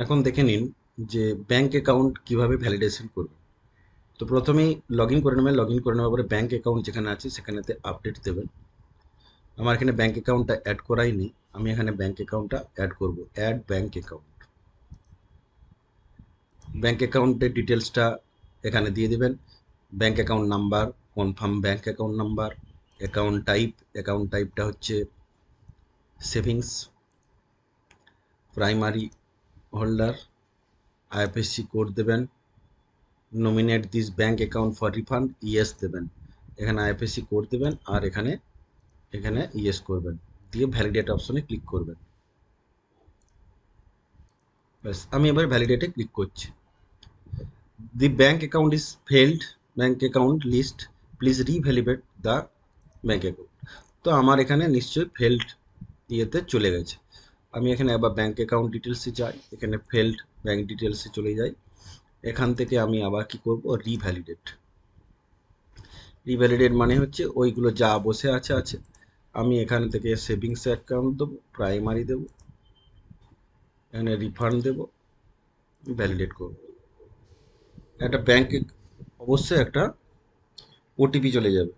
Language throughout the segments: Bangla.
এখন দেখে নিন যে ব্যাংক অ্যাকাউন্ট কিভাবে ভ্যালিডেশন করবে। তো প্রথমেই লগ ইন করে নেবেন। লগ ইন করে নেওয়ার পরে ব্যাংক অ্যাকাউন্ট যেখানে আছে সেখানেতে আপডেট দেবেন। আমার এখানে ব্যাংক অ্যাকাউন্টটা অ্যাড করাই নেই, আমি এখানে ব্যাংক অ্যাকাউন্টটা অ্যাড করব। Add bank account. ব্যাংক অ্যাকাউন্টের ডিটেলসটা এখানে দিয়ে দেবেন। Bank account number, confirm bank account number, account টাইপটা হচ্ছে savings, primary holder, IFSC code দেবেন। Nominate this bank account for refund, yes দেবেন। এখানে আইএফএসসি কোড দেবেন আর এখানে এখানে ইয়েস করবেন, দিয়ে ভ্যালিডেট অপশনে ক্লিক করবেন। ব্যাস, আমি এবার ভ্যালিডেটে ক্লিক করছি। The bank account is failed, bank account list, please revalidate the bank account. তো আমার এখানে নিশ্চয়ই ফেল্ড ইয়েতে চলে গেছে। আমি এখানে আবার ব্যাংক অ্যাকাউন্ট ডিটেলসে যাই, এখানে ফেল্ড ব্যাংক ডিটেলসে চলে যাই। এখান থেকে আমি আবার কি করব, রিভ্যালিডেট। রিভ্যালিডেট মানে হচ্ছে ওইগুলো যা বসে আছে আছে। আমি এখান থেকে সেভিংস অ্যাকাউন্ট দেবো, প্রাইমারি দেবো, এখানে রিফান্ড দেবো, ভ্যালিডেট করব। একটা ব্যাংকে অবশ্যই একটা ওটিপি চলে যাবে।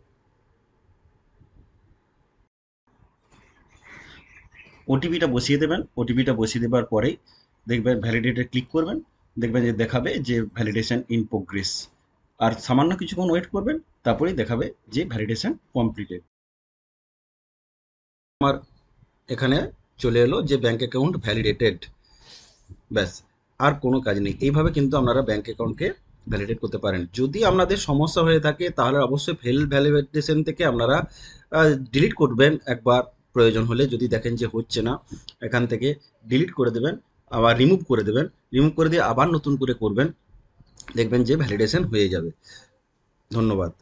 ওটিপিটা বসিয়ে দেবেন। ওটিপিটা বসিয়ে দেওয়ার পরেই দেখবেন ভ্যালিডেটে ক্লিক করবেন, দেখবেন যে দেখাবে যে ভ্যালিডেশন ইন প্রোগ্রেস। আর সামান্য কিছুক্ষণ ওয়েট করবেন, তারপরেই দেখাবে যে ভ্যালিডেশন কমপ্লিটেড। আমার এখানে চলে এলো যে ব্যাংক অ্যাকাউন্ট ভ্যালিডেটেড। ব্যাস, আর কোনো কাজ নেই। এইভাবে কিন্তু আপনারা ব্যাংক অ্যাকাউন্টকে ভ্যালিডেট করতে পারেন। যদি আপনাদের সমস্যা হয়ে থাকে তাহলে অবশ্যই ফেল ভ্যালিডেশন থেকে আপনারা ডিলিট করবেন একবার। প্রয়োজন হলে যদি দেখেন যে হচ্ছে না, এখান থেকে ডিলিট করে দেবেন, আবার রিমুভ করে দেবেন। রিমুভ করে দিয়ে আবার নতুন করে করবেন, দেখবেন যে ভ্যালিডেশন হয়ে যাবে। ধন্যবাদ।